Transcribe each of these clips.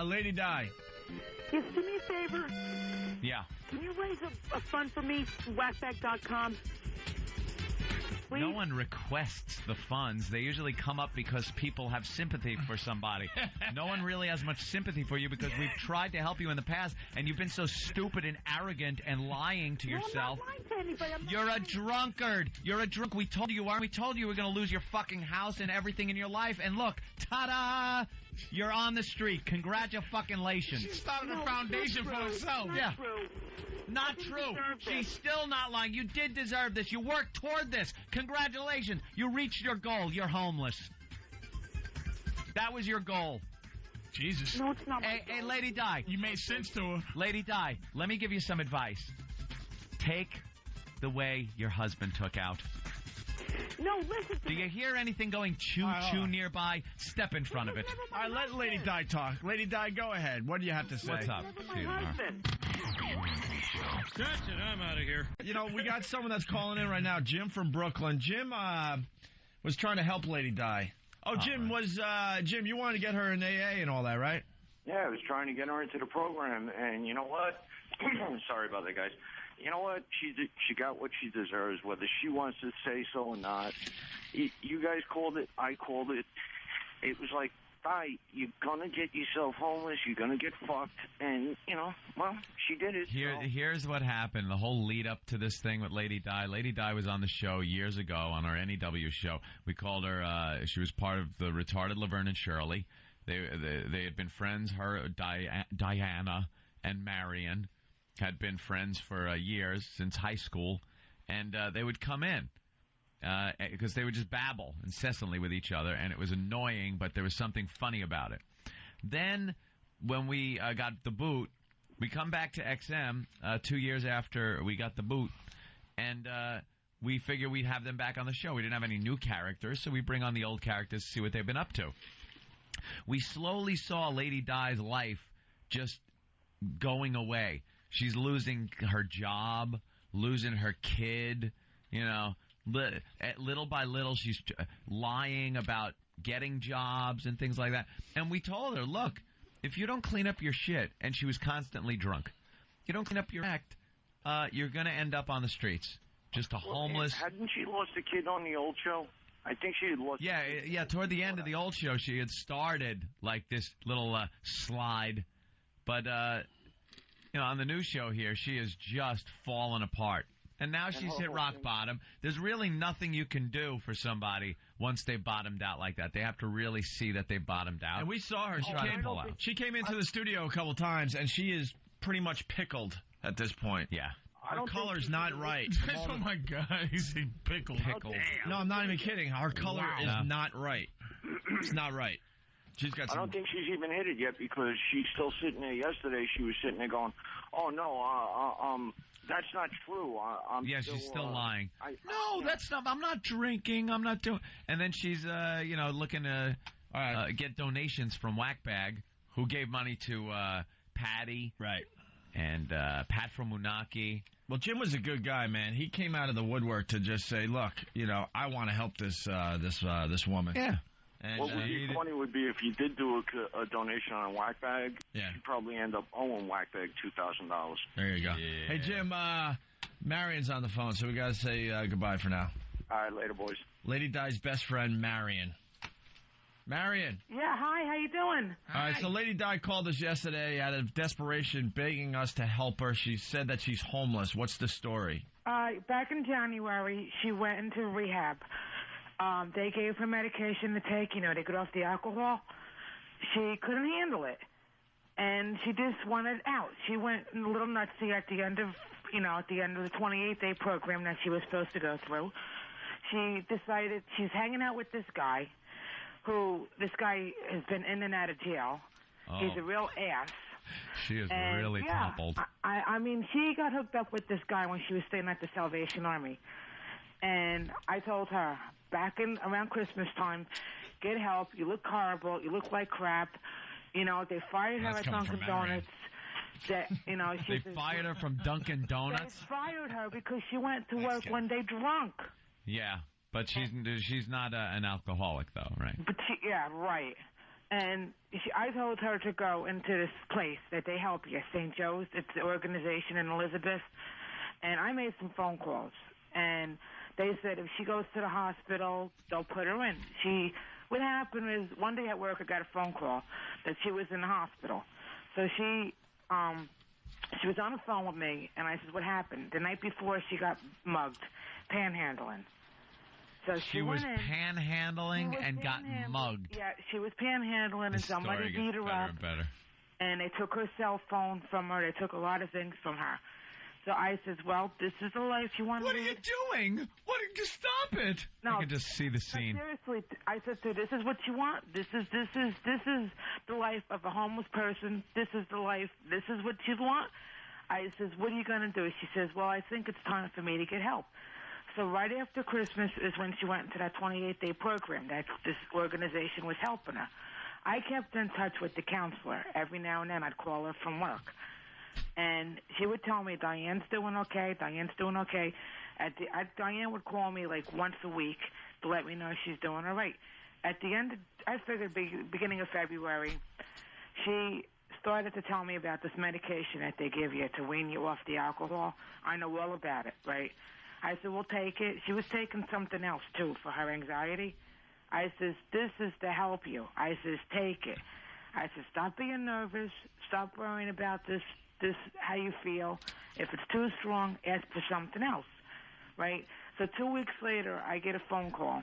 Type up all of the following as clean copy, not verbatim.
Lady Di. Yes, do me a favor. Yeah. Can you raise a fund for me? Wackbag.com. Please? No one requests the funds. They usually come up because people have sympathy for somebody. No one really has much sympathy for you because we've tried to help you in the past, and you've been so stupid and arrogant and lying to yourself. I'm not lying to anybody. You're a drunkard. You're a drunk. We told you you are. We told you we're going to lose your fucking house and everything in your life. And look, ta-da! You're on the street. Congratulations. She started a foundation for herself. Not true. Not true. She's still not lying. You did deserve this. You worked toward this. Congratulations. You reached your goal. You're homeless. That was your goal. Jesus. No, it's not. Hey, Lady Di. You made sense to her. Lady Di, let me give you some advice. Take the way your husband took out. No, listen to Do you hear anything going choo-choo nearby? Step in front of it. All right, let Lady Di talk. Lady Di, go ahead. What do you have to say? What's up? Never my husband. That's it. I'm out of here. You know, we got someone that's calling in right now, Jim from Brooklyn. Jim was trying to help Lady Di. Oh, Jim, Jim, you wanted to get her in AA and all that, right? Yeah, I was trying to get her into the program, and you know what? Sorry about that, guys. You know what? She got what she deserves, whether she wants to say so or not. You guys called it. I called it. It was like, Di, you're going to get yourself homeless. You're going to get fucked. And, you know, well, she did it. Here's what happened. The whole lead up to this thing with Lady Di. Lady Di was on the show years ago on our NEW show. We called her, she was part of the retarded Laverne and Shirley. They had been friends, her, Diana, and Marion had been friends for years, since high school, and they would come in because they would just babble incessantly with each other, and it was annoying, but there was something funny about it. Then, when we got the boot, we come back to XM 2 years after we got the boot, and we figured we'd have them back on the show. We didn't have any new characters, so we bring on the old characters to see what they've been up to. We slowly saw Lady Di's life just going away. She's losing her job, losing her kid, you know. Little by little, she's lying about getting jobs and things like that. And we told her, look, if you don't clean up your shit, and she was constantly drunk, you don't clean up your act, you're going to end up on the streets. Just a homeless... Hadn't she lost a kid on the old show? I think she had lost... Yeah, toward the end of the old show, she had started like this little slide. But, you know, on the new show here, she has just fallen apart. And now she's hit rock bottom. There's really nothing you can do for somebody once they bottomed out like that. They have to really see that they bottomed out. And we saw her. She came into the studio a couple times, and she is pretty much pickled at this point. Yeah. Her color's not right. Oh, my God. He's pickled. No, I'm not even kidding. Her color is not right. It's not right. She's got some... I don't think she's even hit it yet because she's still sitting there. Yesterday, she was sitting there going, oh, no, that's not true. She's still lying. That's not... I'm not drinking. I'm not doing... And then she's, looking to get donations from Wackbag, who gave money to Patty. Right. And Pat from Unaki. Well, Jim was a good guy, man. He came out of the woodwork to just say, look, I want to help this woman. Yeah. And, what would be funny would be if you did do a donation on Wackbag, you'd probably end up owing Wackbag $2,000. There you go. Yeah. Hey, Jim, Marion's on the phone, so we got to say goodbye for now. All right, later, boys. Lady Di's best friend, Marion. Marion. Yeah, hi, how you doing? All right, so Lady Di called us yesterday out of desperation, begging us to help her. She said that she's homeless. What's the story? Back in January, she went into rehab. They gave her medication to take, they got off the alcohol. She couldn't handle it. And she just wanted out. She went a little nutsy at the end of the 28-day program that she was supposed to go through. She decided she's hanging out with this guy this guy has been in and out of jail. Oh. He's a real ass. She is really toppled. I mean, she got hooked up with this guy when she was staying at the Salvation Army. And I told her, around Christmas time, get help. You look horrible. You look like crap. They fired her at Dunkin' Donuts. They fired her from Dunkin' Donuts? They fired her because she went to work one day drunk. Yeah, but she's not an alcoholic, though, right? But right. And I told her to go into this place that they help you, St. Joe's. It's the organization in Elizabeth. And I made some phone calls. And they said if she goes to the hospital, they'll put her in. What happened is one day at work I got a phone call that she was in the hospital. So she was on the phone with me, and I said, what happened? The night before she got mugged, panhandling. So she was panhandling and got mugged. Yeah, she was panhandling, and somebody beat her up. And better. And they took her cell phone from her. They took a lot of things from her. So I said, well, this is the life you want to live. What are you doing? Stop it. No, I can just see the scene. Seriously, I said to her, this is what you want. This is the life of a homeless person. This is the life. This is what you want. I says, what are you going to do? She says, well, I think it's time for me to get help. So right after Christmas is when she went into that 28-day program that this organization was helping her. I kept in touch with the counselor. Every now and then I'd call her from work. And she would tell me, Diane's doing okay, Diane's doing okay. Diane would call me like once a week to let me know she's doing all right. At the end, I figured beginning of February, she started to tell me about this medication that they give you to wean you off the alcohol. I know all about it, right? I said, well, take it. She was taking something else, too, for her anxiety. I says, this is to help you. I says, take it. I said, stop being nervous. Stop worrying about this, how you feel. If it's too strong, ask for something else, right? So 2 weeks later, I get a phone call,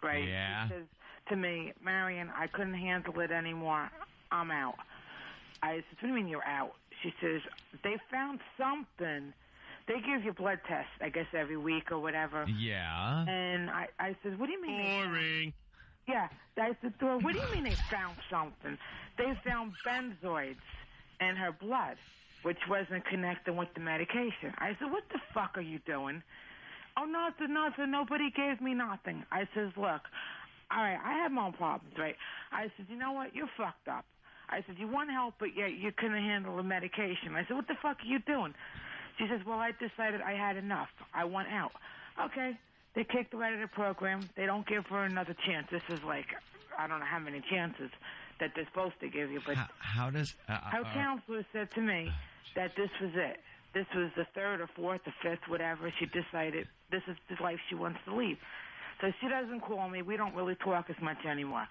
right? Yeah. She says to me, Marion, I couldn't handle it anymore. I'm out. I said, what do you mean you're out? She says, they found something. They give you blood tests, I guess, every week or whatever. Yeah. And I said, what do you mean? Boring. Yeah. I said to her, what do you mean they found something? They found benzoids in her blood, which wasn't connected with the medication. I said, what the fuck are you doing? Oh, nothing. Nobody gave me nothing. I says, look, all right, I have my own problems, right? I said, you know what? You're fucked up. I said, you want help, but yet you couldn't handle the medication. I said, what the fuck are you doing? She says, well, I decided I had enough. I want out. Okay. They kicked her out of the program. They don't give her another chance. This is like, I don't know how many chances that they're supposed to give you. But how does... her counselor said to me that this was it. This was the third or fourth or fifth, whatever. She decided this is the life she wants to lead. So she doesn't call me. We don't really talk as much anymore.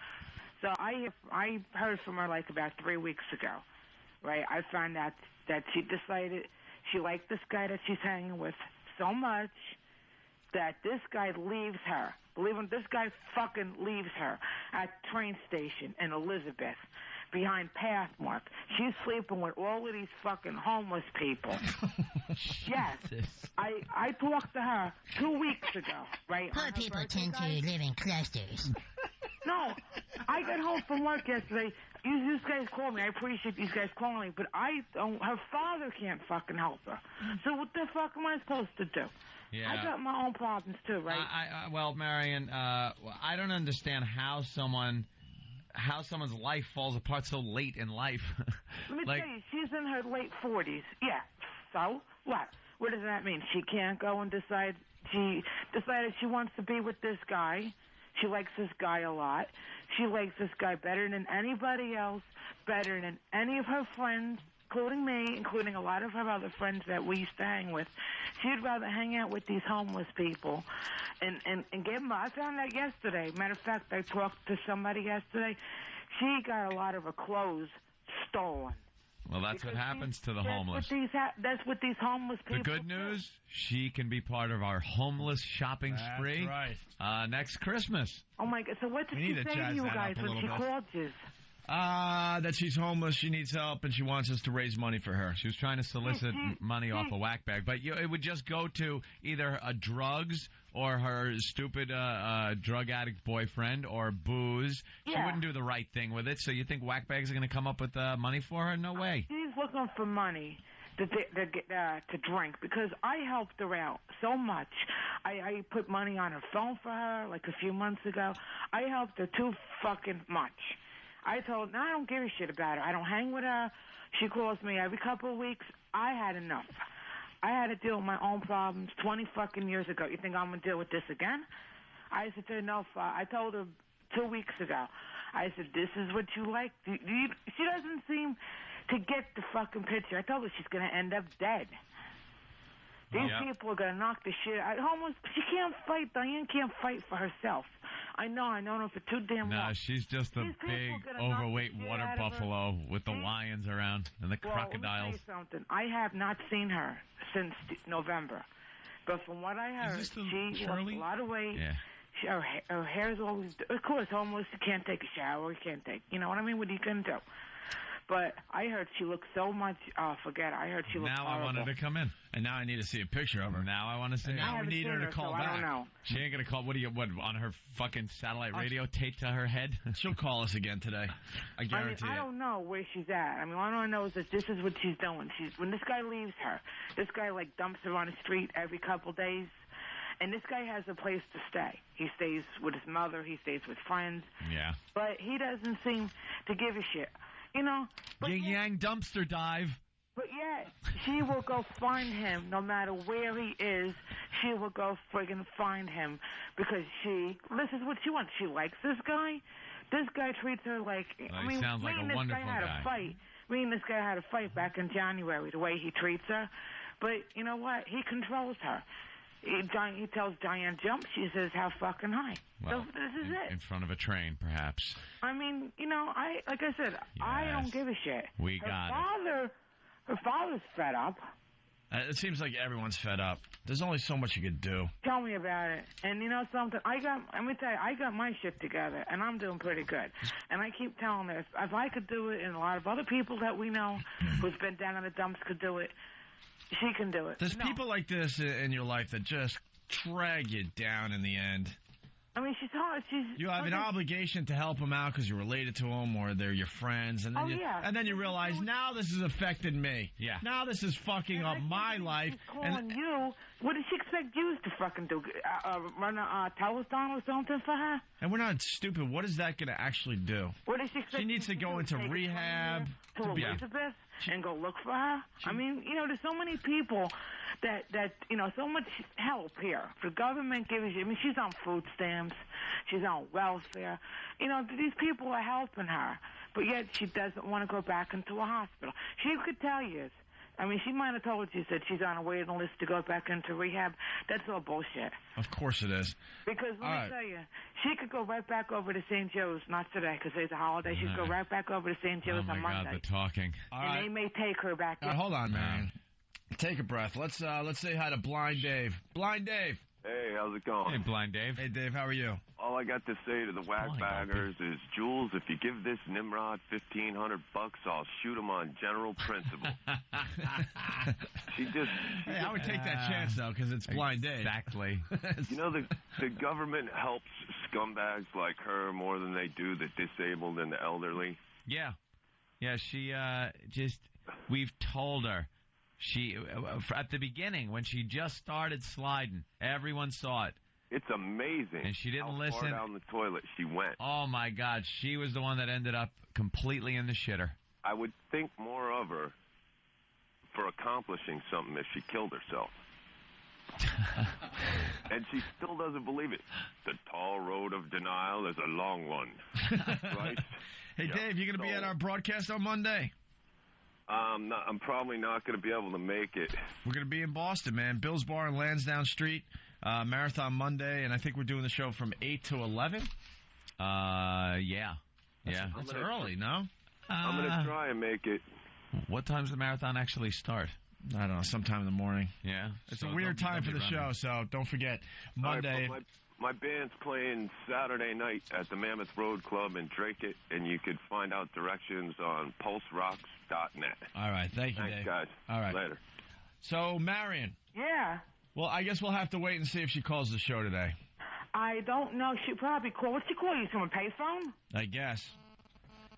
So I heard from her like about 3 weeks ago, right? I found out that she decided she liked this guy that she's hanging with so much that this guy leaves her. Believe me, this guy fucking leaves her at train station in Elizabeth behind Pathmark. She's sleeping with all of these fucking homeless people. Yes. I talked to her 2 weeks ago, right? Poor people tend to live in clusters. No, I got home from work yesterday. You guys call me. I appreciate these guys calling me, but I don't. Her father can't fucking help her. So what the fuck am I supposed to do? Yeah. I got my own problems too, right? Well, Marion, I don't understand how someone's life falls apart so late in life. Let me tell you, she's in her late 40s. Yeah. So what? What does that mean? She can't go and decide. She decided she wants to be with this guy. She likes this guy a lot. She likes this guy better than anybody else, better than any of her friends, including me, including a lot of her other friends that we used to hang with. She'd rather hang out with these homeless people and give them. I found out yesterday. Matter of fact, I talked to somebody yesterday. She got a lot of her clothes stolen. Well, that's what happens to the homeless. That's what these homeless people The good news, she can be part of our homeless shopping spree next Christmas. Oh, my God. So what did she say to you guys when she called you? That she's homeless, she needs help, and she wants us to raise money for her. She was trying to solicit money off a Wackbag, but it would just go to either drugs or her stupid drug addict boyfriend or booze. She wouldn't do the right thing with it, so you think Wackbags are going to come up with money for her? No way. She's looking for money to drink because I helped her out so much. I put money on her phone for her like a few months ago. I helped her too fucking much. I told her, no, I don't give a shit about her. I don't hang with her. She calls me every couple of weeks. I had enough. I had to deal with my own problems 20 fucking years ago. You think I'm going to deal with this again? I said to her, no, I told her 2 weeks ago. I said, this is what you like? She doesn't seem to get the fucking picture. I told her she's going to end up dead. These people are going to knock the shit out. She can't fight. Diane can't fight for herself. I know. I know her for too damn long. No, she's just a big, overweight water buffalo with the lions around and the crocodiles. Let me tell you something. I have not seen her since November. But from what I heard, she lost a lot of weight. Yeah. Her hair's always... Of course, homeless, you can't take a shower. You can't take... You know what I mean? What are you going to do? But I heard she looked so much... Oh, forget it. I heard she looked horrible. Now I want her to come in. And now I need to see a picture of her. Now I want to see her. Now we need her to call back. I don't know. She ain't going to call... What, on her fucking satellite radio taped to her head? She'll call us again today. I guarantee I don't know where she's at. I mean, all I know is that this is what she's doing. When this guy leaves her, this guy, like, dumps her on the street every couple days. And this guy has a place to stay. He stays with his mother. He stays with friends. Yeah. But he doesn't seem to give a shit. You know? Yang dumpster dive. But yet, she will go find him no matter where he is. She will go friggin' find him because this is what she wants. She likes this guy. This guy treats her like... He sounds like a wonderful guy. Me and this guy had a fight back in January, the way he treats her. But you know what? He controls her. He tells Diane jump. She says how fucking high. Well, so this is it. In front of a train, perhaps. I mean, you know, like I said, I don't give a shit. Her father's fed up. It seems like everyone's fed up. There's only so much you could do. Tell me about it. And you know something? Let me tell you, I got my shit together, and I'm doing pretty good. And I keep telling her, if I could do it, and a lot of other people that we know who's been down in the dumps could do it, she can do it. There's people like this in your life that just drag you down in the end. I mean, she's hard. You have an obligation to help them out because you're related to them or they're your friends. And then and then you realize, now this has affected me. Yeah. Now this is fucking up my life. And you. What does she expect you to fucking do? Run a telethon or something for her? And we're not stupid. What is that going to actually do? What does she expect? She needs to go into rehab. To Elizabeth and go look for her? I mean, you know, there's so many people that you know, so much help here. The government gives you, I mean, she's on food stamps. She's on welfare. You know, these people are helping her. But yet she doesn't want to go back into a hospital. She could tell you. I mean, she might have told you that she's on a waiting list to go back into rehab. That's all bullshit. Of course it is. Because let me tell you, she could go right back over to St. Joe's, not today, because there's a holiday. She'd go right back over to St. Joe's on Monday. Oh, my God, the talking. And they may take her back. Hold on, man. Take a breath. Let's say hi to Blind Dave. Blind Dave. Hey, how's it going? Hey, Blind Dave. Hey, Dave, how are you? All I got to say to the Wackbaggers is, Jules, if you give this Nimrod $1,500, I'll shoot him on general principle. Hey, I would take that chance, though, because it's Blind Dave. Exactly. You know, the government helps scumbags like her more than they do the disabled and the elderly. Yeah. Yeah, she we've told her. She, at the beginning, when she just started sliding, everyone saw it. It's amazing. And she didn't how listen. Far down the toilet she went. Oh, my God. She was the one that ended up completely in the shitter. I would think more of her for accomplishing something if she killed herself. And she still doesn't believe it. The tall road of denial is a long one. Right? Hey, Dave, you going to be at our broadcast on Monday? I'm probably not going to be able to make it. We're going to be in Boston, man. Bill's Bar on Lansdowne Street, Marathon Monday, and I think we're doing the show from 8 to 11. Yeah. That's early, no? I'm going to try and make it. What time's the marathon actually start? I don't know, sometime in the morning. Yeah. It's a weird time for the show, so don't forget. Monday. Right, my band's playing Saturday night at the Mammoth Road Club in Drake, and you could find out directions on pulserocks.net. All right, thank you, Thanks, Dave. guys. All right. Later. So, Marion. Yeah. Well, I guess we'll have to wait and see if she calls the show today. I don't know. She probably called. What'd she call you? From a payphone? I guess.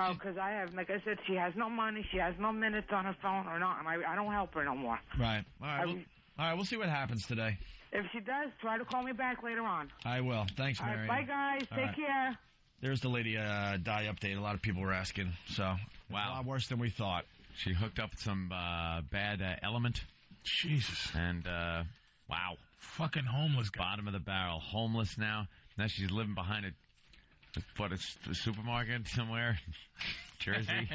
Oh, because I have, like I said, she has no money. She has no minutes on her phone or not. I don't help her no more. Right. All right, we'll see what happens today. If she does, try to call me back later on. I will. Thanks, Marion. Bye, guys. Take care. There's the Lady Di update. A lot of people were asking. So, wow. A lot worse than we thought. She hooked up with some bad element. Jesus. And, wow. Fucking homeless guy. Bottom of the barrel. Homeless now. Now she's living behind What, a supermarket somewhere? Jersey?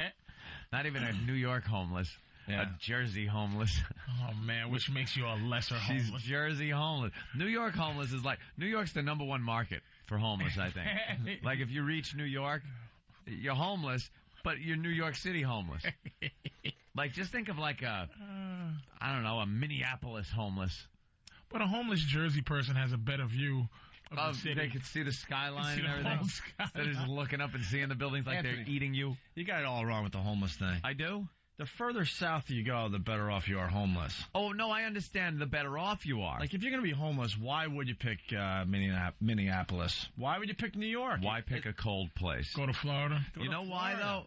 Not even a New York homeless. Yeah. A Jersey homeless. Oh, man, which makes you a lesser homeless. She's Jersey homeless. New York homeless is like, New York's the #1 market for homeless, I think. Like, if you reach New York, you're homeless, but you're New York City homeless. Like, just think of like a Minneapolis homeless. But a homeless Jersey person has a better view of the city. They could see the skyline and everything. Instead of just looking up and seeing the buildings like Anthony, they're eating you. You got it all wrong with the homeless thing. I do? The further south you go, the better off you are homeless. Oh, no, I understand the better off you are. Like, if you're going to be homeless, why would you pick Minneapolis? Why would you pick New York? Why pick a cold place? Go to Florida. You know why, though?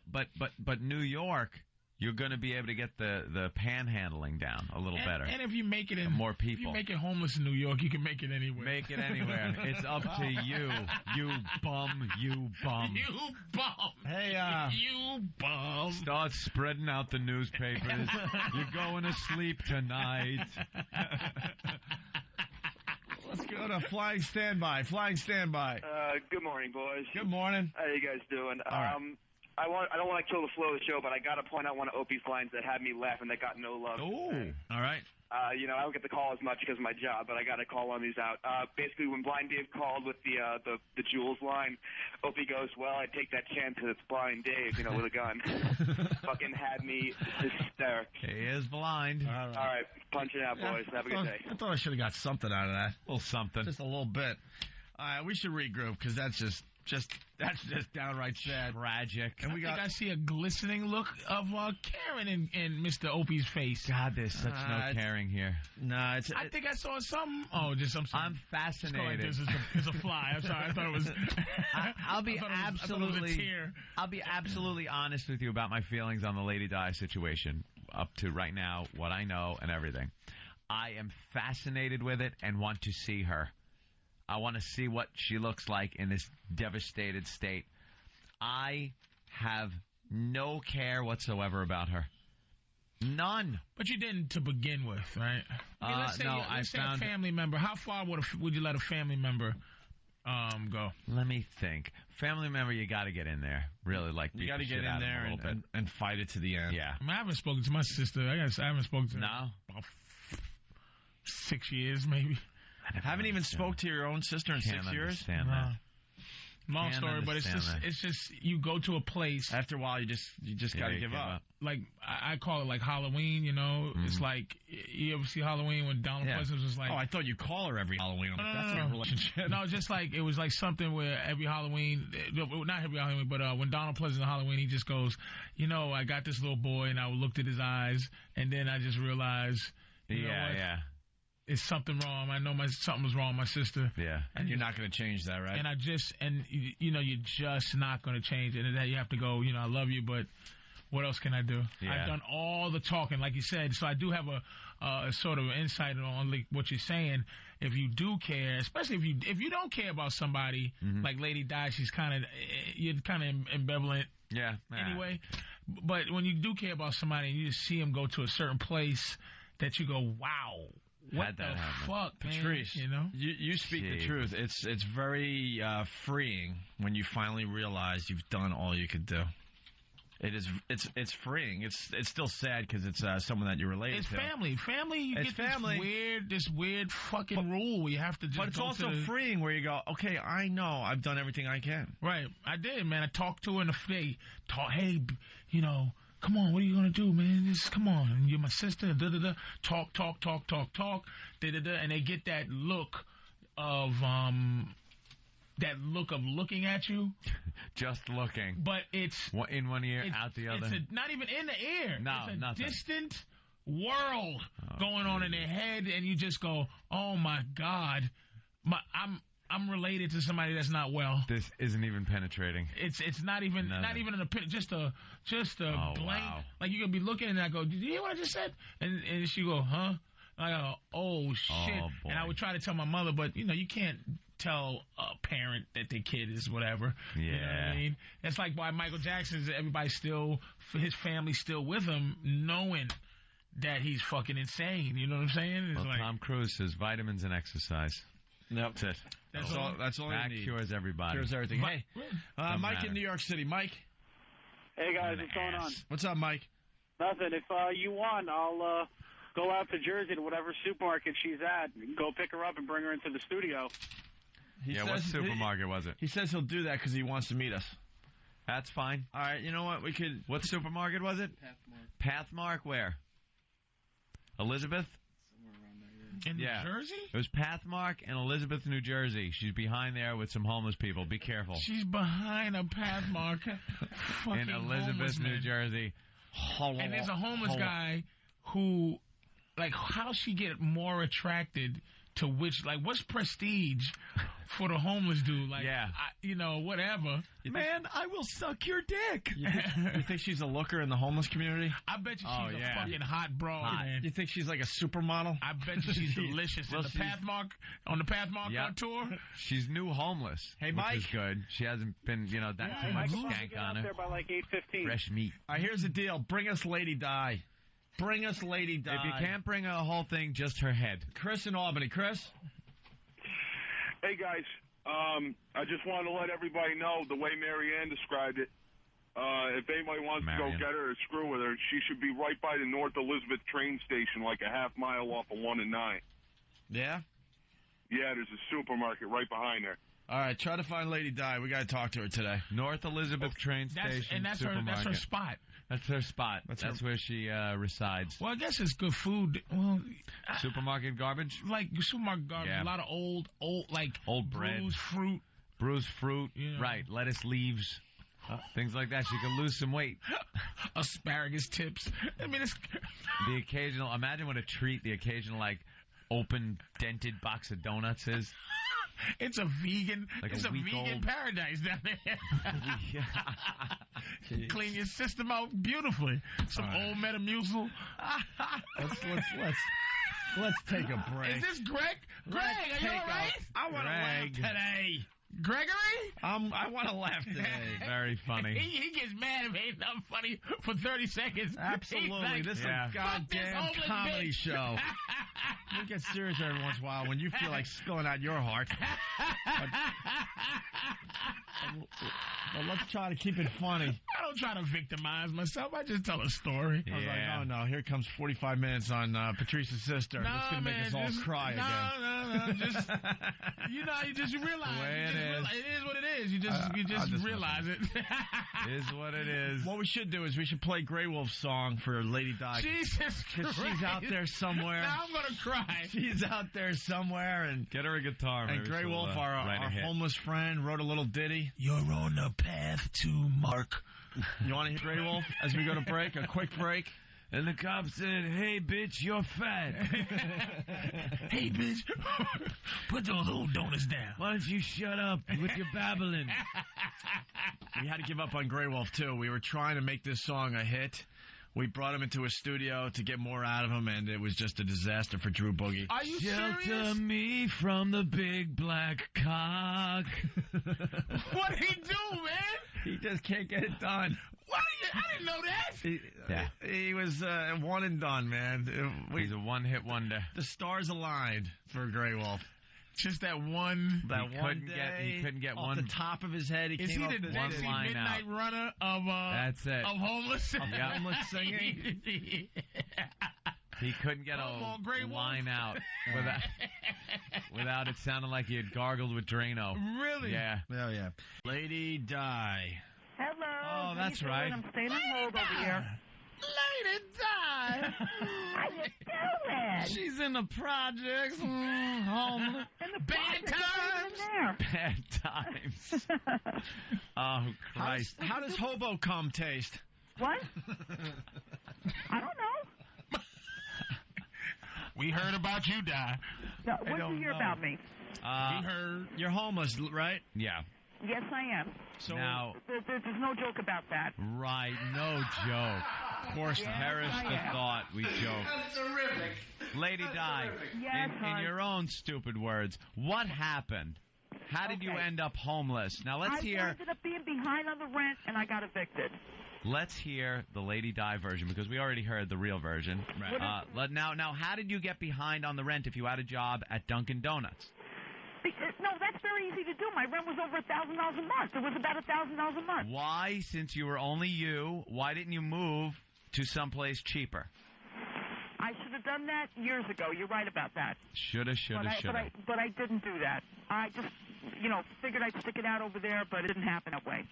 But New York, you're going to be able to get the panhandling down a little better. And if you make it in more people, if you make it homeless in New York, you can make it anywhere. Make it anywhere. It's up to you. You bum. You bum. You bum. Hey, you bum. Start spreading out the newspapers. You're going to sleep tonight. Let's go to Flying Standby. Flying Standby. Good morning, boys. Good morning. How you guys doing? All right. I don't want to kill the flow of the show, but I got to point out one of Opie's lines that had me laughing that got no love. Oh, all right. I don't get the call as much because of my job, but I got to call one of these out. Basically, when Blind Dave called with the Jules line, Opie goes, "Well, I take that chance because it's Blind Dave, with a gun." Fucking had me hysterical. He is blind. All right, punch it out, boys. Have a good day. I thought I should have got something out of that. A little something. Just a little bit. All right, we should regroup because that's just downright sad. Tragic. And I see a glistening look of Karen in Mr. Opie's face. God, there's such no caring here. No, I think I saw some. Oh, just some. I'm fascinated. It's a fly. I'm sorry. I thought it was. I'll be absolutely honest with you about my feelings on the Lady Di situation up to right now, what I know and everything. I am fascinated with it and want to see her. I want to see what she looks like in this devastated state. I have no care whatsoever about her. None. But you didn't to begin with, right? Let's say a family member. How far would you let a family member go? Let me think. Family member, you got to get in there. Really, you got to get in there and fight it to the end. Yeah. I haven't spoken to my sister. I haven't spoken to her about 6 years, maybe. I haven't even spoke to your own sister in 6 years? Long story, but it's just you go to a place. After a while, you just got to give up. Like, I call it like Halloween, Mm-hmm. It's like, you ever see Halloween when Donald Pleasance was like... Oh, I thought you call her every Halloween. That's a relationship. No, just like, it was like something where every Halloween, not every Halloween, but when Donald Pleasance on Halloween, he just goes, I got this little boy, and I looked at his eyes, and then I just realized, it's something wrong. I know something was wrong with my sister. Yeah. And you're not going to change that, right? And you're just not going to change it. And then you have to go, I love you, but what else can I do? Yeah. I've done all the talking, like you said. So I do have a sort of insight on like what you're saying. If you do care, especially if you don't care about somebody, like Lady Di, you're kind of ambivalent. Yeah. Anyway, but when you do care about somebody and you just see them go to a certain place that you go, wow. What the fuck, Patrice? Man, you speak the truth. It's very freeing when you finally realize you've done all you could do. It is. It's freeing. It's still sad because it's someone that you're related to. It's family. You get this weird fucking rule where you have to just. But it's also freeing where you go, okay, I know I've done everything I can. Right, I did, man. I talked to her in the face. Hey, come on, what are you going to do, man? Just come on. You're my sister. Da-da-da. Talk. Da-da-da. And they get that look of looking at you. Just looking. But it's... in one ear, out the other. It's not even in the ear. No, it's a nothing. distant world going on in their head, and you just go, oh, my God. I'm related to somebody that's not well. This isn't even penetrating. It's not even in a just a blank. Wow. Like you could be looking and I go, did you hear what I just said? And she go, huh? I go, oh shit. Oh, boy. And I would try to tell my mother, but you can't tell a parent that their kid is whatever. Yeah. You know what I mean? That's like why Michael Jackson's everybody's still, his family's still with him, knowing that he's fucking insane. You know what I'm saying? It's Tom Cruise says vitamins and exercise. Nope. That's it. That's all that you need. cures everybody. Cures everything. Hey, Mike matter. in New York City. Mike. Hey, guys, what's going on? What's up, Mike? Nothing. If you want, I'll go out to Jersey to whatever supermarket she's at, go pick her up and bring her into the studio. What supermarket was it? He says he'll do that because he wants to meet us. That's fine. All right, you know what? We could. What supermarket was it? Pathmark where? Elizabeth? Somewhere around there. In New Jersey? It was Pathmark in Elizabeth, New Jersey. She's behind there with some homeless people. Be careful. She's behind a Pathmark. In Elizabeth, New Jersey. And there's a homeless guy who, like, how's she get more attracted to which, like, what's prestige for the homeless dude? Like, whatever. Man, I will suck your dick. You think she's a looker in the homeless community? I bet you she's a fucking hot broad, man. You think she's like a supermodel? I bet you she's delicious. On the Pathmark tour? She's new homeless. Hey, Mike. Which is good. She hasn't been, too much skank on her. There by like 8:15. Fresh meat. All right, here's the deal. Bring us Lady Di. Bring us Lady Di. If you can't bring a whole thing, just her head. Chris in Albany. Chris? Hey, guys. I just wanted to let everybody know the way Marianne described it. If anybody wants to go get her or screw with her, she should be right by the North Elizabeth train station, like a half mile off of 1 and 9. Yeah? Yeah, there's a supermarket right behind there. All right, try to find Lady Di. We got to talk to her today. North Elizabeth train station. And that's her spot. That's her spot. That's where she resides. Well, I guess it's good food. Well, supermarket garbage? Like supermarket garbage. Yeah. A lot of old bread. Bruised fruit. Right. Lettuce leaves. Things like that. She could lose some weight. Asparagus tips. I mean, it's... The occasional... Imagine what a treat the occasional, open, dented box of donuts is. It's a vegan. It's a vegan paradise down there. Clean your system out beautifully. Some old Metamucil. Let's take a break. Is this Greg? Greg, are you all right? I want to laugh today. Gregory? I want to laugh today. Very funny. He gets mad if it's not funny for 30 seconds. Absolutely. This is a goddamn comedy show. You get serious every once in a while when you feel like spilling out your heart. But let's try to keep it funny. I don't try to victimize myself. I just tell a story. I was like, no. Here comes 45 minutes on Patrice's sister. That's going to make us all cry again. No. You realize. The way it is what it is. You just realize it. Is what it is. What we should do is we should play Grey Wolf's song for Lady Di. Jesus Christ. She's out there somewhere. Now I'm going to cry. She's out there somewhere. And get her a guitar. And Grey Wolf, our homeless friend, wrote a little ditty. You're on the path to Mark. You want to hear Grey Wolf as we go to break? A quick break? And the cop said, hey, bitch, you're fat. Hey, bitch, put those old donuts down. Why don't you shut up with your babbling? We had to give up on Grey Wolf, too. We were trying to make this song a hit. We brought him into a studio to get more out of him, and it was just a disaster for Drew Boogie. Are you serious? Shelter me from the big black cock. What did he do, man? He just can't get it done. I didn't know that. He was one and done, man. He's a one-hit wonder. The stars aligned for Grey Wolf. Just that one. He couldn't get off one. the top of his head. Is he the Dixie Midnight Runner of? That's it. Of homeless. Of homeless singing. He couldn't get a line out without it sounding like he had gargled with Drano. Really? Yeah. Oh yeah. Lady Di. Hello. Oh, that's right. I'm staying on hold over here. Lady Di. How you doing? She's in the projects. Home. Bad times. Bad times. Oh, Christ. How does hobo cum taste? What? I don't know. We heard about you, Di. No, what did you hear about me? We heard you're homeless, right? Yeah. Yes, I am. So now, there's no joke about that. Right, no joke. Of course, perish the thought we joke. That's terrific. Lady Di, yes, in your own stupid words, what happened? How did you end up homeless? Now let's hear. I ended up being behind on the rent, and I got evicted. Let's hear the Lady Di version because we already heard the real version. Right. Now, how did you get behind on the rent if you had a job at Dunkin' Donuts? No, that's very easy to do. My rent was over $1,000 a month. It was about $1,000 a month. Why, since you were only you, why didn't you move to someplace cheaper? I should have done that years ago. You're right about that. Shoulda. But I didn't do that. I just, figured I'd stick it out over there, but it didn't happen that way.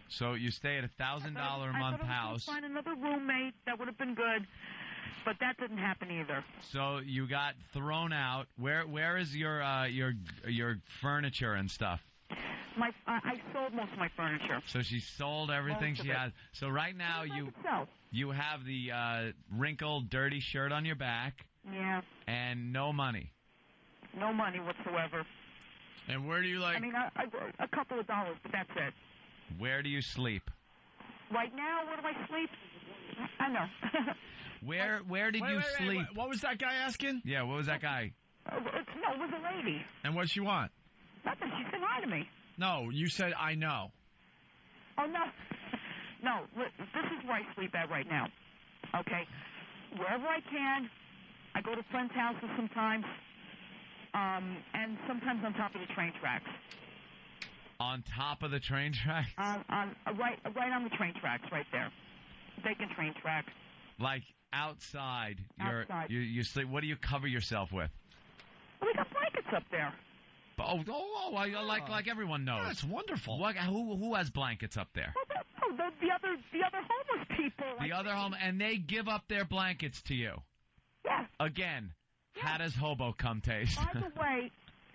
So you stay at $1,000 a month house. I was going to find another roommate. That would have been good. But that didn't happen either. So you got thrown out. Where is your furniture and stuff? I sold most of my furniture. So she sold everything she had. So right now you have the wrinkled, dirty shirt on your back. Yeah. And no money. No money whatsoever. And where do you like? I mean, a couple of dollars, but that's it. Where do you sleep? Right now, where do I sleep? I know. Where did you sleep? Wait, what was that guy asking? Yeah, what was that guy? No, it was a lady. And what'd she want? Nothing. She said hi to me. No, you said I know. Oh, no. No, this is where I sleep at right now. Okay? Wherever I can. I go to friends' houses sometimes. And sometimes on top of the train tracks. On top of the train tracks? Right on the train tracks, right there. Vacant train tracks. Like outside. Outside. You sleep. What do you cover yourself with? We got blankets up there. Like everyone knows. That's wonderful. Who has blankets up there? Well, the other homeless people. The other and they give up their blankets to you. Yeah. Again, how does hobo cum taste? By the way,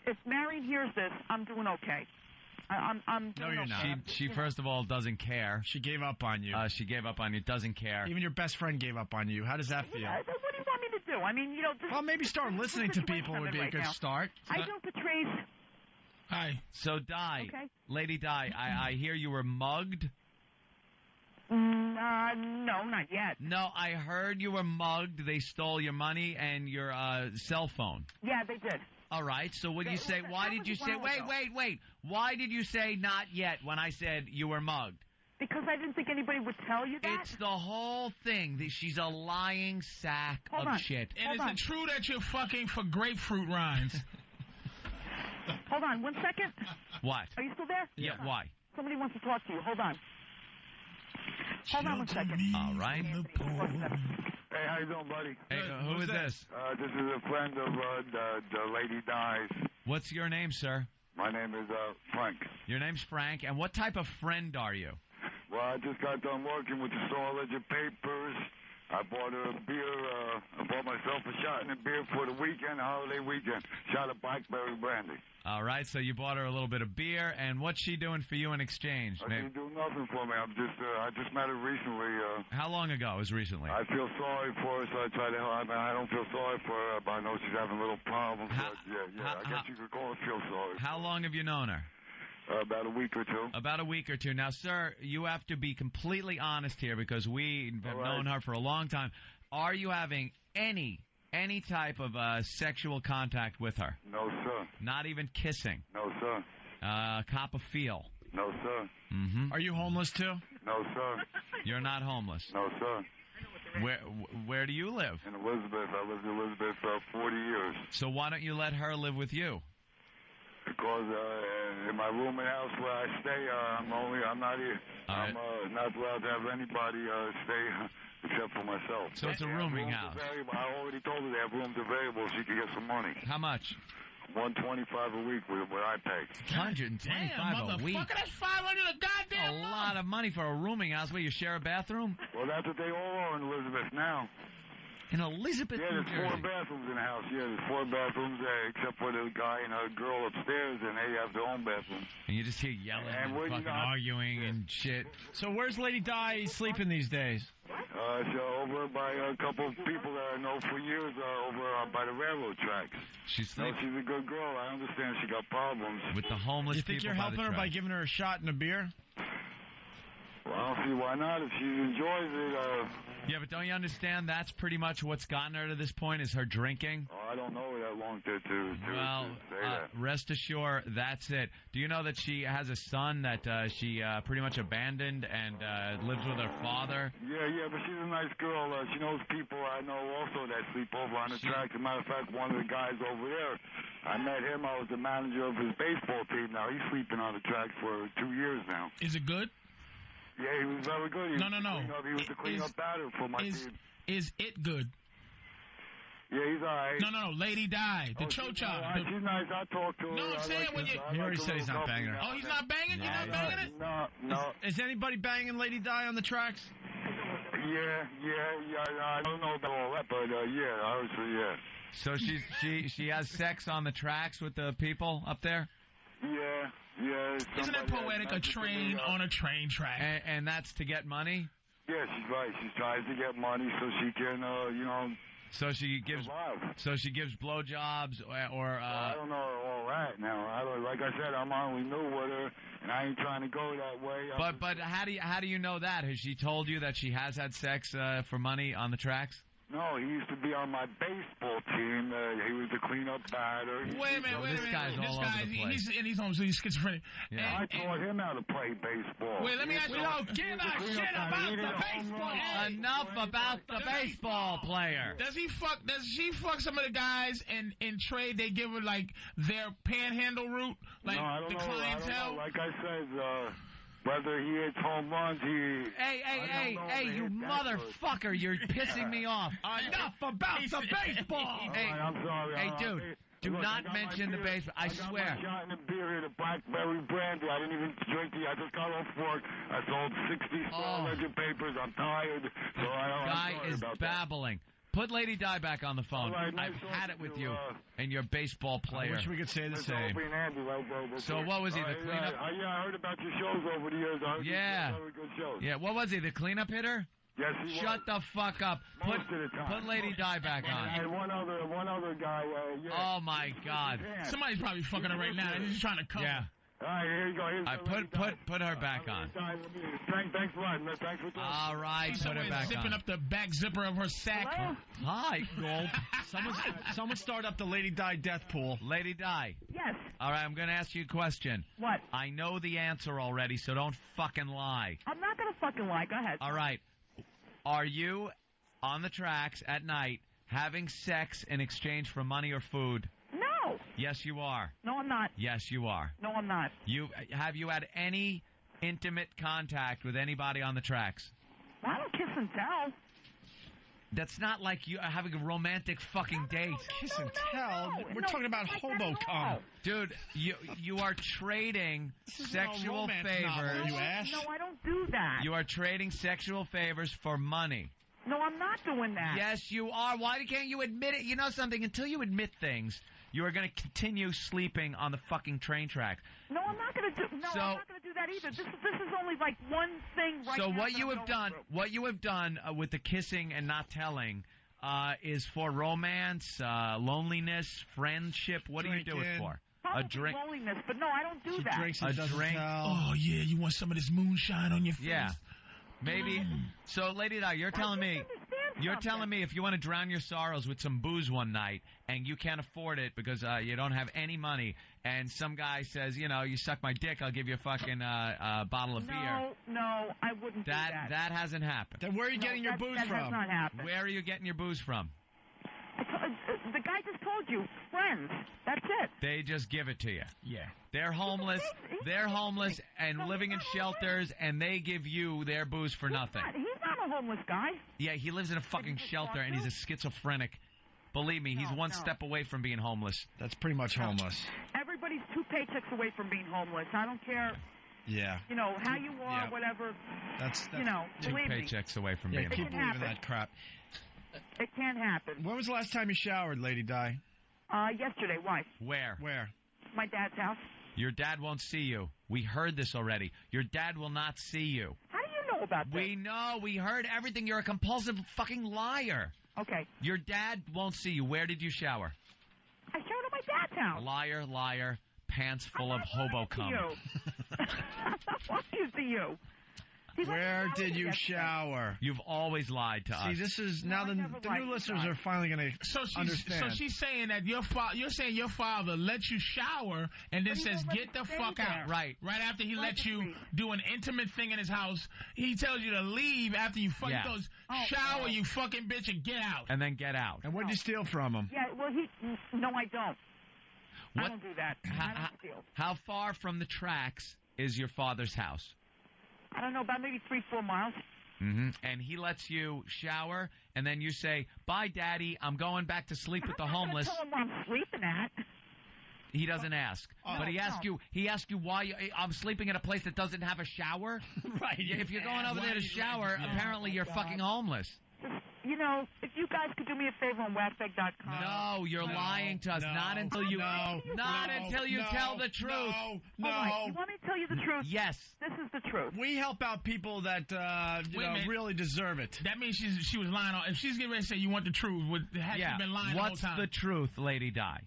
if Marion hears this, I'm doing okay. I'm no, you're not. She first of all doesn't care. She gave up on you. She gave up on you. Doesn't care. Even your best friend gave up on you. How does that feel? What do you want me to do? I mean, well, maybe start listening to people would be a good start. I do, Patrice. Hi. So, Di, okay. Lady Di, I hear you were mugged. No, not yet. No, I heard you were mugged. They stole your money and your cell phone. Yeah, they did. All right, so what do you say? Why did you say? Wait. Why did you say not yet when I said you were mugged? Because I didn't think anybody would tell you that. It's the whole thing. She's a lying sack of shit. And is it true that you're fucking for grapefruit rinds? Hold on, 1 second. What? Are you still there? Yeah, why? Somebody wants to talk to you. Hold on. Hold on 1 second. All right. Hey, how you doing, buddy? Hey, who is this? This is a friend of the Lady Di's. What's your name, sir? My name is Frank. Your name's Frank, and what type of friend are you? Well, I just got done working with the Star Ledger papers. I bought a beer. I bought myself a shot in a beer for the weekend, holiday weekend. Shot of blackberry brandy. All right, so you bought her a little bit of beer, and what's she doing for you in exchange? She didn't do nothing for me. I just met her recently. How long ago? It was recently. I feel sorry for her, so I try to help. I don't feel sorry for her, but I know she's having little problems. I guess you could call it feel sorry. How long have you known her? About a week or two. About a week or two. Now, sir, you have to be completely honest here because we have known her for a long time. Are you having any type of sexual contact with her? No, sir. Not even kissing? No, sir. Cop a feel? No, sir. Mm-hmm. Are you homeless, too? No, sir. You're not homeless? No, sir. Where do you live? In Elizabeth. I lived in Elizabeth for 40 years. So why don't you let her live with you? Because in my rooming house where I stay, I'm not allowed to have anybody stay except for myself. So it's a rooming house. I already told her they have rooms available so she can get some money. How much? $125 a week with what I pay. $125 a week. That's $500 a goddamn month. A lot of money for a rooming house where you share a bathroom. Well, that's what they all are in Elizabeth now. In Elizabeth, yeah, New there's Jersey. 4 bathrooms in the house. Yeah, there's 4 bathrooms except for the guy and a girl upstairs, and they have their own bathroom. And you just hear yelling and fucking arguing and shit. So where's Lady Di sleeping these days? So over by a couple of people that I know for years, over by the railroad tracks. She's a good girl. I understand she got problems. With the homeless people. You think you're helping her by giving her a shot and a beer? Well, I don't see why not. If she enjoys it. Yeah, but don't you understand that's pretty much what's gotten her to this point is her drinking? Oh, I don't know. that long to say that. Rest assured, that's it. Do you know that she has a son that she pretty much abandoned and lives with her father? Yeah, but she's a nice girl. She knows people I know also that sleep over on the track. As a matter of fact, one of the guys over there, I met him. I was the manager of his baseball team. Now he's sleeping on the track for 2 years now. Is it good? Yeah, he was very good. No. He was the cleanup batter for my team. Is it good? Yeah, he's all right. No. Lady Di, the Cho-Cha. She's nice. I talk to her. No, I'm saying when you... He already said he's not banging her. Oh, he's not banging? You're not banging it? No. Is anybody banging Lady Di on the tracks? Yeah. I don't know about all that, but yeah, obviously, yeah. So she has sex on the tracks with the people up there? Yeah. Isn't that poetic? A train on a train track. And that's to get money? Yeah, she's right. She tries to get money so she can, So she gives blowjobs or I don't know all that now. Like I said, I'm only new with her, and I ain't trying to go that way. But how do you know that? Has she told you that she has had sex for money on the tracks? No, he used to be on my baseball team. He was the cleanup batter. Wait a minute. This guy's all over the place. He's home, so he's schizophrenic. Yeah. I taught him how to play baseball. Wait, let me ask you. Give a shit about the baseball. Enough about the baseball player. Does she fuck some of the guys and in trade they give her like their panhandle route, like no, I don't the know. clientele? I don't know. Like I said, whether he hits home runs, Hey, you motherfucker, you're pissing me off. Enough about the baseball. I'm sorry. Hey, dude. Do not mention the baseball. I swear. I got my shot in the beer here, the blackberry brandy. I didn't even drink it. I just got off work. I sold 60 ledger papers. I'm tired. So Guy is babbling. Put Lady Di back on the phone. Right, nice I've had it with you and your baseball player. I wish we could say the same. So what was he, the cleanup? Yeah, I heard about your shows over the years. Yeah. Very good shows. Yeah, what was he, the cleanup hitter? Yes, he was. Shut the fuck up. Most of the time. Put Lady Di back on. And one other guy. Yeah. Oh my God. Somebody's probably fucking her right now. They're just trying to cover. Yeah. All right, here you go. I put her back on. Thanks a lot. Thanks for talking. All right, put her back zipping on. up the back zipper of her sack. Hi, Gold. Someone start up the Lady Di death pool. Lady Di. Yes. All right, I'm going to ask you a question. What? I know the answer already, so don't fucking lie. I'm not going to fucking lie. Go ahead. All right. Are you on the tracks at night having sex in exchange for money or food? No. Yes, you are. No, I'm not. Yes, you are. No, I'm not. Have you had any intimate contact with anybody on the tracks? I don't kiss and tell. That's not like you having a romantic fucking date. Kiss and tell? We're talking about hobo cum. Dude, you are trading sexual favors. No, I don't do that. You are trading sexual favors for money. No, I'm not doing that. Yes, you are. Why can't you admit it? You know something? Until you admit things, you are going to continue sleeping on the fucking train track. No, I'm not going to do. No, I'm not going to do that either. This is only like one thing right now. So what you have done with the kissing and not telling is for romance, loneliness, friendship. What do you do it for? Probably a drink. Loneliness, but no, I don't do that. Drinks and a drink. Oh yeah, you want some of this moonshine on your face? Yeah. Maybe. So, Lady Di, you're telling me if you want to drown your sorrows with some booze one night and you can't afford it because you don't have any money, and some guy says, you suck my dick, I'll give you a fucking bottle of beer. No, I wouldn't do that. That hasn't happened. Then where are you getting your booze from? That has not happened. Where are you getting your booze from? The guy just told you, friends. That's it. They just give it to you. Yeah. They're homeless. They're homeless and living in shelters, and they give you their booze for nothing. He's not a homeless guy. Yeah, he lives in a fucking shelter, and he's a schizophrenic. Believe me, he's one step away from being homeless. That's pretty much homeless. Everybody's 2 paychecks away from being homeless. I don't care. Yeah. How you are, whatever. That's 2 paychecks away from being keep believing that crap. It can happen. When was the last time you showered, Lady Di? Yesterday. Why? Where? My dad's house. Your dad won't see you. We heard this already. Your dad will not see you. How do you know about this? We know. We heard everything. You're a compulsive fucking liar. Okay. Your dad won't see you. Where did you shower? I showered at my dad's house. Liar, liar. Pants full of hobo cum. I'm not lying to you. Where did you shower? You've always lied to us. See, this is now the new listeners are finally going to understand. So she's saying that you're saying your father lets you shower and then says get the fuck out. Right. Right after he lets you do an intimate thing in his house, he tells you to leave after you fuck. Yeah. He goes, shower, you fucking bitch, and get out. And then get out. And what did you steal from him? Yeah, well, no, I don't. I don't do that. I don't steal. How far from the tracks is your father's house? I don't know, about maybe 3-4 miles. Mm-hmm. And he lets you shower, and then you say, "Bye, Daddy. I'm going back to sleep with the homeless." I'm not gonna tell him where I'm sleeping at. He doesn't ask, but he asks you. He asks you why I'm sleeping in a place that doesn't have a shower. Right. If you're going over there to shower, apparently you're fucking homeless. You know, if you guys could do me a favor on Wackbag.com. No, you're lying to us. Not until you tell the truth. No. Right, you want me to tell you the truth? Yes. This is the truth. We help out people that really deserve it. That means she was lying. If she's getting ready to say you want the truth, had she been lying the whole time? What's the truth, Lady Di?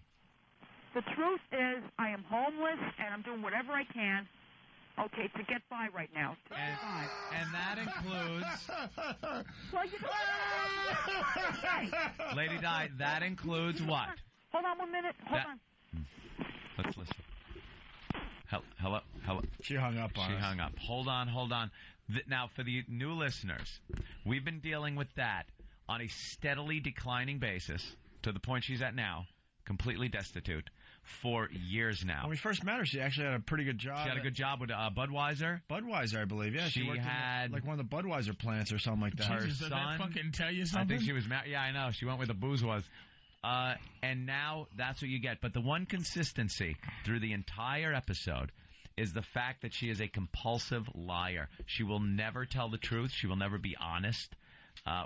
The truth is I am homeless, and I'm doing whatever I can, to get by right now. And that includes... Well, you know, Lady Di, that includes what? Hold on 1 minute. Hold on. Let's listen. Hello? She hung up on us. She hung up. Hold on. Now, for the new listeners, we've been dealing with that on a steadily declining basis to the point she's at now, completely destitute, for years now. When we first met her, she actually had a pretty good job. She had a good job with Budweiser. Budweiser, I believe. Yeah, she worked had in one of the Budweiser plants or something like that. Her Jesus, son. does that fucking tell you something? I think she was married. Yeah, I know. She went where the booze was. And now that's what you get. But the one consistency through the entire episode is the fact that she is a compulsive liar. She will never tell the truth. She will never be honest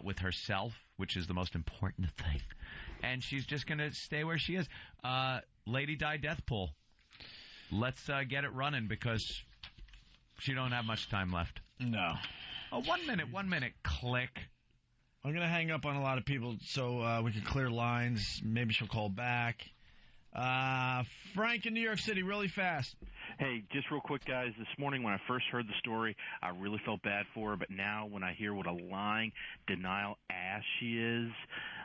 with herself, which is the most important thing. And she's just going to stay where she is. Lady Di Death Pool. Let's get it running because she don't have much time left. No. 1 minute. Click. I'm going to hang up on a lot of people so we can clear lines. Maybe she'll call back. Frank in New York City, really fast. Hey, just real quick, guys. This morning when I first heard the story, I really felt bad for her. But now when I hear what a lying, denial ass she is,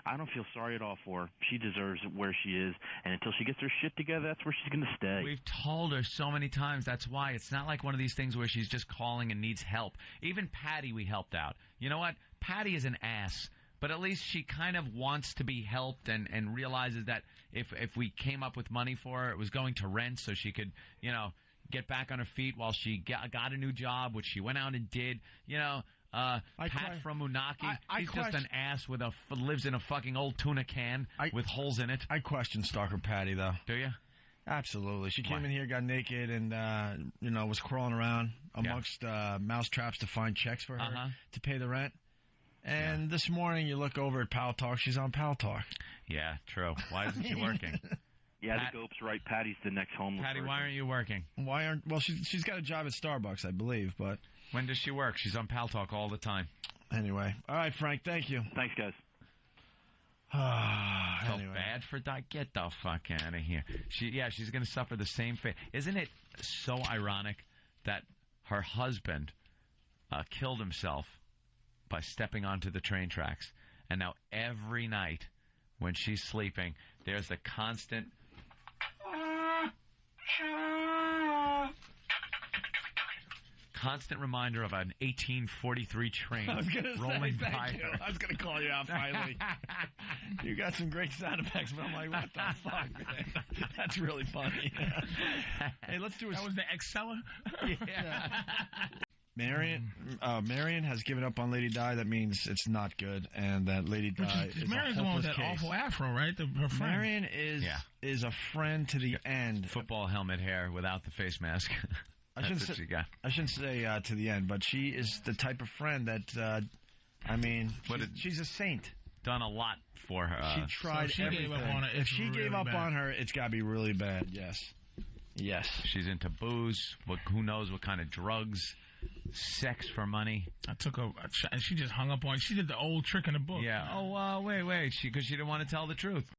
I don't feel sorry at all for her. She deserves where she is. And until she gets her shit together, that's where she's going to stay. We've told her so many times. That's why. It's not like one of these things where she's just calling and needs help. Even Patty we helped out. You know what? Patty is an ass. But at least she kind of wants to be helped and realizes that if we came up with money for her, it was going to rent so she could, get back on her feet while she got a new job, which she went out and did. Pat from Unaki, he's just an ass lives in a fucking old tuna can with holes in it. I question Stalker Patty, though. Do you? Absolutely. She came in here, got naked, and, was crawling around amongst mouse traps to find checks for her to pay the rent. And this morning, you look over at Pal Talk. She's on Pal Talk. Yeah, true. Why isn't she working? Yeah, the Gope's right. Patty's the next homeless person. Why aren't you working? Well, she's got a job at Starbucks, I believe, but... When does she work? She's on Pal Talk all the time. Anyway. All right, Frank, thank you. Thanks, guys. Felt bad for Di. Get the fuck out of here. She's going to suffer the same fate. Isn't it so ironic that her husband killed himself by stepping onto the train tracks, and now every night when she's sleeping, there's a constant reminder of an 1843 train rolling by her. I was going to call you out finally. You got some great sound effects, but I'm like, what the fuck, man? That's really funny. Hey, let's do That was the Exceller? Yeah. Marion has given up on Lady Di. That means it's not good, and that Lady Di is Marion's a the one with hopeless that case. awful afro, right? Her friend. Marion is a friend to the end. Football helmet hair without the face mask. I shouldn't say to the end, but she is the type of friend that, she's a saint. Done a lot for her. She tried everything. Gave up on her. If she gave up on her, it's got to be really bad. Yes. She's into booze. Who knows what kind of drugs. Sex for money. I took and she just hung up on. She did the old trick in the book. Yeah. Oh, wait. Because she didn't want to tell the truth.